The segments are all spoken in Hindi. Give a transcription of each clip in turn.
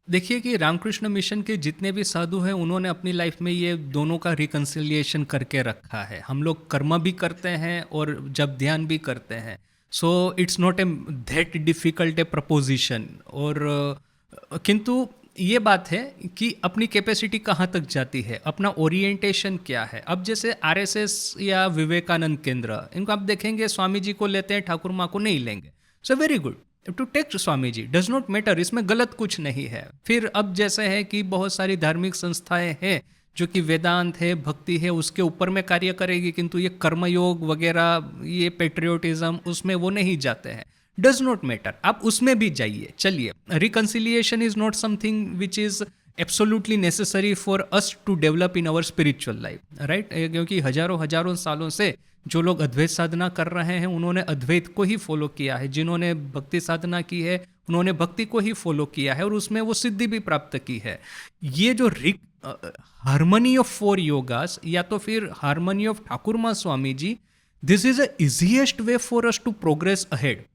देखिए कि रामकृष्ण मिशन के जितने भी साधु हैं उन्होंने अपनी लाइफ में ये दोनों का रिकन्सिलिएशन करके रखा है। हम लोग कर्म भी करते हैं और जब ध्यान भी करते हैं। So it's not a that difficult A preposition. और किंतु ये बात है कि अपनी कैपेसिटी कहाँ तक जाती है, अपना ओरिएंटेशन क्या है। अब जैसे आरएसएस या विवेकानंद केंद्र, इनको आप देखेंगे स्वामी जी को लेते हैं, ठाकुर माँ को नहीं लेंगे। So very good to take Swami ji, does not matter, इसमें गलत कुछ नहीं है। फिर अब जैसे है कि बहुत सारी धार्मिक संस्थाएं हैं जो कि वेदांत है, भक्ति है, उसके ऊपर में कार्य करेगी, किंतु ये कर्मयोग वगैरह, ये पेट्रियोटिज्म, उसमें वो नहीं जाते हैं। डज नॉट मैटर, आप उसमें भी जाइए, चलिए। Reconciliation is not something which is absolutely necessary for us to develop in our spiritual life, right. क्योंकि हजारों हजारों सालों से जो लोग अद्वैत साधना कर रहे हैं उन्होंने अद्वैत को ही फॉलो किया है, जिन्होंने भक्ति साधना की है उन्होंने भक्ति को ही फॉलो किया है और उसमें वो सिद्धि भी प्राप्त की है। ये जो हार्मनी ऑफ फोर योगास या तो फिर harmony of Thakurma Swami ji, this is the easiest way for us to progress ahead.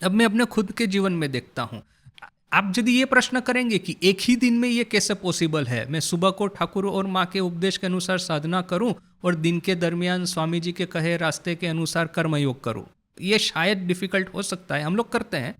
अब मैं अपने खुद के जीवन में देखता हूँ, आप यदि ये प्रश्न करेंगे कि एक ही दिन में ये कैसे पॉसिबल है, मैं सुबह को ठाकुर और माँ के उपदेश के अनुसार साधना करूं और दिन के दरमियान स्वामी जी के कहे रास्ते के अनुसार कर्मयोग करूं, ये शायद डिफिकल्ट हो सकता है, हम लोग करते हैं,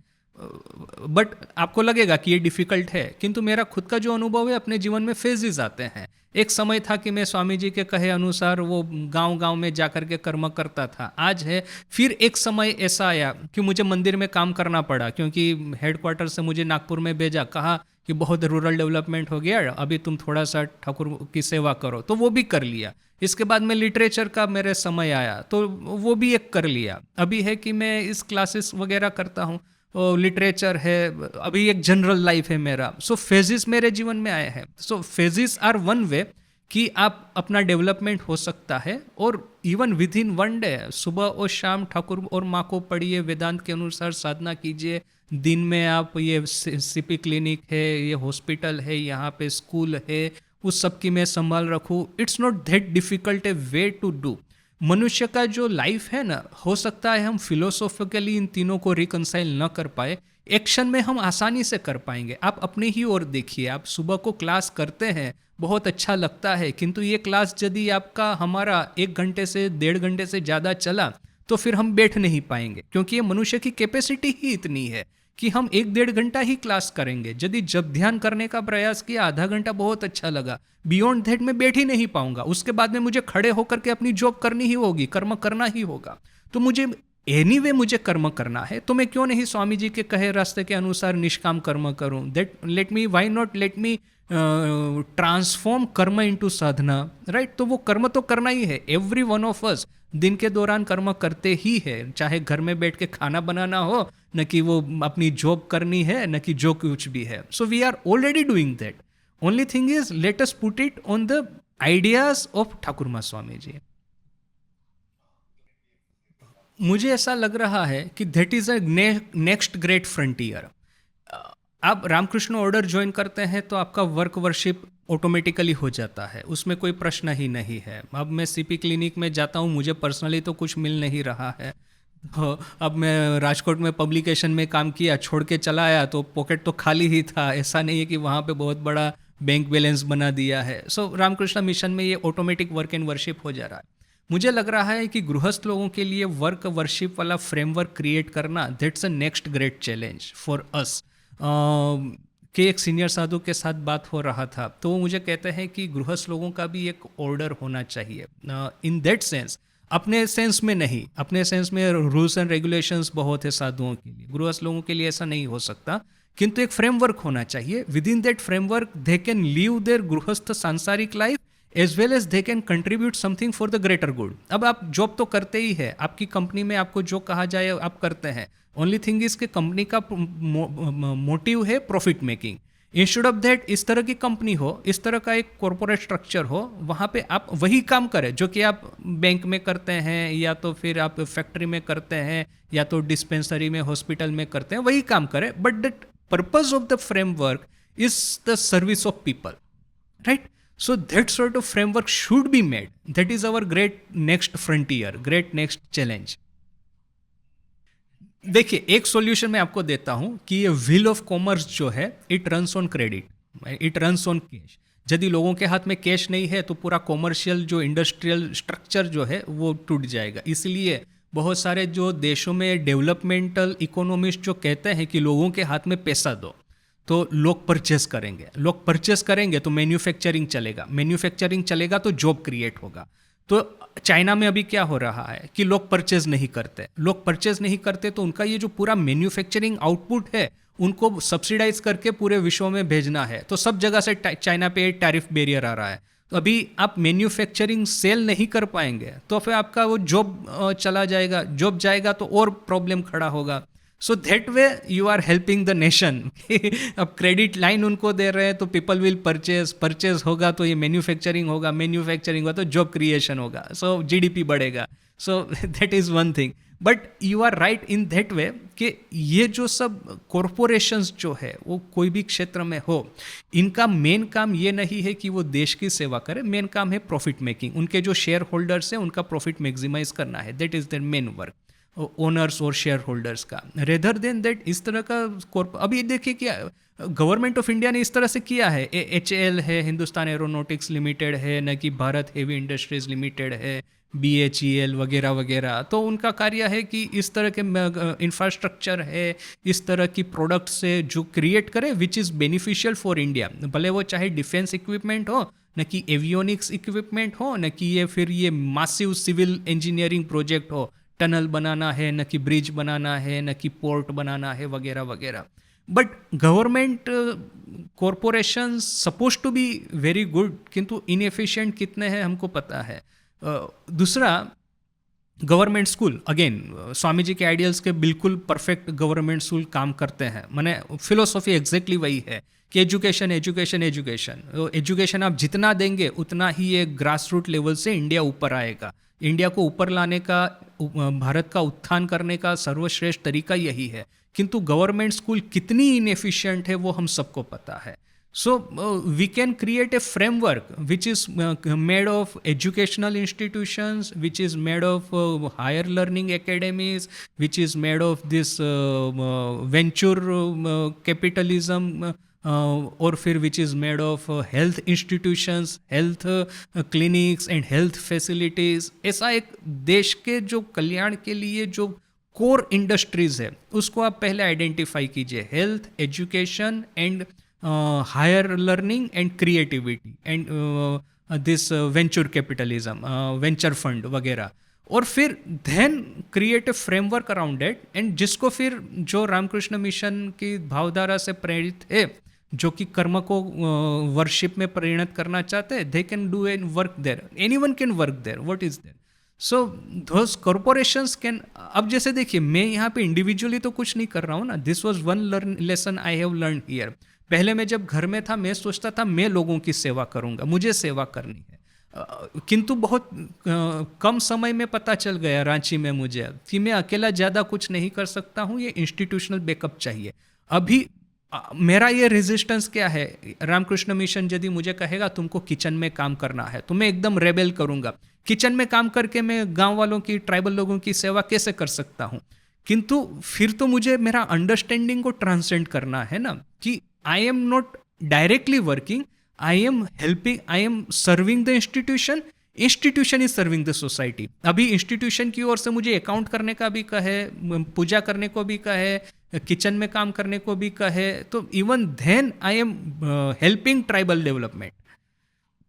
बट आपको लगेगा कि ये डिफिकल्ट है। किंतु मेरा खुद का जो अनुभव है, अपने जीवन में फेजेस आते हैं। एक समय था कि मैं स्वामी जी के कहे अनुसार वो गांव गांव में जाकर के कर्म करता था, आज है। फिर एक समय ऐसा आया कि मुझे मंदिर में काम करना पड़ा, क्योंकि हेडक्वार्टर से मुझे नागपुर में भेजा, कहा कि बहुत रूरल डेवलपमेंट हो गया, अभी तुम थोड़ा सा ठाकुर की सेवा करो, तो वो भी कर लिया। इसके बाद में लिटरेचर का मेरे समय आया तो वो भी एक कर लिया। अभी है कि मैं इस क्लासेस वगैरह करता हूँ, लिटरेचर है, अभी एक जनरल लाइफ है मेरा। सो फेजेस मेरे जीवन में आए हैं। सो फेजेस आर वन वे कि आप अपना डेवलपमेंट हो सकता है। और even with in one day, सुबह और शाम ठाकुर और माँ को पढ़िए, वेदांत के अनुसार साधना कीजिए। दिन में आप ये सीपी क्लिनिक है, ये हॉस्पिटल है, यहाँ पे स्कूल है, उस सब की मैं संभाल रखूँ। It's not that difficult a way to do. मनुष्य का जो लाइफ है ना, हो सकता है हम फिलोसॉफिकली इन तीनों को रिकंसाइल न कर पाए, एक्शन में हम आसानी से कर पाएंगे। आप अपने ही ओर देखिए, आप सुबह को क्लास करते हैं, बहुत अच्छा लगता है, किंतु ये क्लास यदि आपका हमारा 1 घंटे से 1.5 घंटे से ज़्यादा चला तो फिर हम बैठ नहीं पाएंगे, क्योंकि ये मनुष्य की कैपेसिटी ही इतनी है कि हम 1-1.5 घंटा ही क्लास करेंगे। यदि जब ध्यान करने का प्रयास किया, आधा घंटा बहुत अच्छा लगा, बियॉन्ड दैट मैं बैठ ही नहीं पाऊंगा। उसके बाद में मुझे खड़े होकर के अपनी जॉब करनी ही होगी, कर्म करना ही होगा। तो मुझे एनीवे मुझे कर्म करना है, तो मैं क्यों नहीं स्वामी जी के कहे रास्ते के अनुसार निष्काम कर्म करूं। That let me, why not let me transform कर्म इनटू साधना, राइट। तो वो कर्म तो करना ही है, एवरी वन ऑफ अस दिन के दौरान कर्म करते ही है, चाहे घर में बैठ के खाना बनाना हो, न कि वो अपनी जॉब करनी है, न कि जो कुछ भी है। So we are already doing that. Only thing is let us put it on the ideas of Thakurma Swami ji. मुझे ऐसा लग रहा है कि that is a next great frontier. आप रामकृष्ण ऑर्डर ज्वाइन करते हैं तो आपका वर्क वर्शिप ऑटोमेटिकली हो जाता है, उसमें कोई प्रश्न ही नहीं है। अब मैं सीपी क्लिनिक में जाता हूँ, मुझे पर्सनली तो कुछ मिल नहीं रहा है। अब मैं राजकोट में पब्लिकेशन में काम किया, छोड़ के चला आया तो पॉकेट तो खाली ही था, ऐसा नहीं है कि वहाँ पे बहुत बड़ा बैंक बैलेंस बना दिया है। सो रामकृष्ण मिशन में ये ऑटोमेटिक वर्क एंड वर्शिप हो जा रहा है। मुझे लग रहा है कि गृहस्थ लोगों के लिए वर्क वर्शिप वाला फ्रेमवर्क क्रिएट करना, that's a next great challenge for us. कि एक सीनियर साधु के साथ बात हो रहा था, तो वो मुझे कहते हैं कि गृहस्थ लोगों का भी एक ऑर्डर होना चाहिए। इन दैट सेंस, अपने सेंस में नहीं, अपने सेंस में रूल्स एंड रेगुलेशंस बहुत है साधुओं के लिए, गृहस्थ लोगों के लिए ऐसा नहीं हो सकता। किंतु एक फ्रेमवर्क होना चाहिए, within that framework they can live their गृहस्थ सांसारिक life as well as they can contribute something for the greater good. अब आप जॉब तो करते ही है, आपकी कंपनी में आपको जो कहा जाए आप करते हैं। ओनली थिंग इज कि कंपनी का मोटिव है profit making. Instead of that, इस तरह की कंपनी हो, इस तरह का एक कॉरपोरेट स्ट्रक्चर हो, वहाँ पे आप वही काम करें जो कि आप बैंक में करते हैं, या तो फिर आप फैक्ट्री में करते हैं, या तो डिस्पेंसरी में, हॉस्पिटल में करते हैं, वही काम करें। But the purpose of the framework is the service of people, right? So that sort of framework should be made. That is our great next frontier, great next challenge. देखिए, एक सॉल्यूशन मैं आपको देता हूं कि ये व्हील ऑफ कॉमर्स जो है, it runs on credit, it runs on cash. यदि लोगों के हाथ में कैश नहीं है तो पूरा कॉमर्शियल जो इंडस्ट्रियल स्ट्रक्चर जो है वो टूट जाएगा। इसलिए बहुत सारे जो देशों में डेवलपमेंटल इकोनॉमिस्ट जो कहते हैं कि लोगों के हाथ में पैसा दो, तो लोग परचेस करेंगे, लोग परचेस करेंगे तो मैन्युफैक्चरिंग चलेगा, मैन्युफैक्चरिंग चलेगा तो जॉब क्रिएट होगा। तो चाइना में अभी क्या हो रहा है कि लोग परचेज नहीं करते, लोग परचेज नहीं करते तो उनका ये जो पूरा मैन्युफैक्चरिंग आउटपुट है उनको सब्सिडाइज करके पूरे विश्व में भेजना है, तो सब जगह से चाइना पे टैरिफ बैरियर आ रहा है। तो अभी आप मैन्युफैक्चरिंग सेल नहीं कर पाएंगे तो फिर आपका वो जॉब चला जाएगा, जॉब जाएगा तो और प्रॉब्लम खड़ा होगा। So that way you are helping the nation. अब क्रेडिट लाइन उनको दे रहे हैं तो पीपल विल परचेज, परचेज होगा तो ये मैन्युफैक्चरिंग होगा, मैन्युफैक्चरिंग होगा तो जॉब क्रिएशन होगा, सो जीडीपी बढ़ेगा। So that is one thing. But you are right in that way कि ये जो सब कॉरपोरेशंस जो है वो कोई भी क्षेत्र में हो, इनका मेन काम ये नहीं है कि वो देश की सेवा करे, मेन काम है प्रॉफिट मेकिंग। उनके जो शेयर होल्डर्स हैं उनका प्रॉफिट मैक्सिमाइज करना है, that is their main work, owners और शेयर होल्डर्स का, रेदर देन दैट इस तरह का अभी देखिए क्या गवर्नमेंट ऑफ इंडिया ने इस तरह से किया है। HAL है, हिंदुस्तान एरोनॉटिक्स लिमिटेड है, न कि भारत हेवी इंडस्ट्रीज लिमिटेड है, BHEL वगैरह वगैरह। तो उनका कार्य है कि इस तरह के इंफ्रास्ट्रक्चर है, इस तरह की प्रोडक्ट से जो क्रिएट करे which is beneficial for India, भले वो चाहे डिफेंस इक्विपमेंट हो, न कि एवियोनिक्स इक्विपमेंट हो, न कि ये फिर ये मासिव सिविल इंजीनियरिंग प्रोजेक्ट हो, टनल बनाना है, न कि ब्रिज बनाना है, न कि पोर्ट बनाना है वगैरह वगैरह। But government corporation suppose to be very good, किंतु इनएफिशिएंट कितने हैं हमको पता है। दूसरा, government school, again Swami ji के आइडियल्स के बिल्कुल परफेक्ट गवर्नमेंट स्कूल काम करते हैं। मैंने फिलोसॉफी एग्जैक्टली वही है कि एजुकेशन एजुकेशन एजुकेशन, एजुकेशन आप जितना देंगे उतना ही ये ग्रास रूट लेवल से इंडिया ऊपर आएगा। इंडिया को ऊपर लाने का, भारत का उत्थान करने का सर्वश्रेष्ठ तरीका यही है। किंतु गवर्नमेंट स्कूल कितनी इनएफिशिएंट है वो हम सबको पता है। So we can create a framework which is made of educational institutions, which is made of higher learning academies, which is made of this venture capitalism, और फिर which is made of health institutions, health clinics and health facilities. ऐसा एक देश के जो कल्याण के लिए जो कोर इंडस्ट्रीज है उसको आप पहले आइडेंटिफाई कीजिए, health, education and higher learning and creativity and this venture capitalism, venture fund वगैरह, और फिर then create a framework around it. And जिसको फिर जो रामकृष्ण मिशन की भावधारा से प्रेरित है, जो कि कर्म को वर्शिप में परिणत करना चाहते हैं, they can do an work there, anyone can work there, what is there. So those corporations can. अब जैसे देखिए, मैं यहाँ पे इंडिविजुअली तो कुछ नहीं कर रहा हूँ ना, this was one lesson I have learn here. पहले मैं जब घर में था मैं सोचता था मैं लोगों की सेवा करूँगा, मुझे सेवा करनी है, किंतु बहुत कम समय में पता चल गया रांची में मुझे कि मैं अकेला ज़्यादा कुछ नहीं कर सकता हूँ, ये इंस्टीट्यूशनल बैकअप चाहिए। अभी मेरा ये रेजिस्टेंस क्या है, रामकृष्ण मिशन यदि मुझे कहेगा तुमको किचन में काम करना है तो मैं एकदम रेबेल करूँगा। किचन में काम करके मैं गांव वालों की, ट्राइबल लोगों की सेवा कैसे कर सकता हूँ? किंतु फिर तो मुझे मेरा अंडरस्टैंडिंग को ट्रांसेंड करना है ना, कि I am not directly working, I am helping, I am serving the institution, institution is serving the society. अभी इंस्टीट्यूशन की ओर से मुझे अकाउंट करने का भी कहे, पूजा करने को भी कहे, किचन में काम करने को भी कहे, तो even then I am helping tribal development.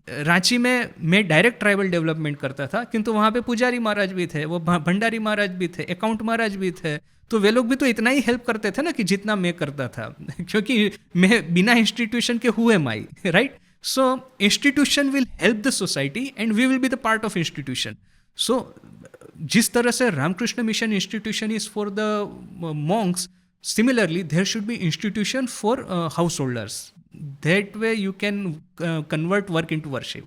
Ranchi में मैं डायरेक्ट ट्राइबल डेवलपमेंट करता था, किंतु वहाँ पे पुजारी महाराज भी थे, वो भंडारी महाराज भी थे, अकाउंट महाराज भी थे, तो वे लोग भी तो इतना ही हेल्प करते थे ना कि जितना मैं करता था, क्योंकि मैं बिना इंस्टीट्यूशन के who am I, right? So institution will help the society and we will be the part of institution. So जिस तरह से Ramakrishna mission institution is for the monks, similarly there should be institution for householders. That way you can convert work into worship.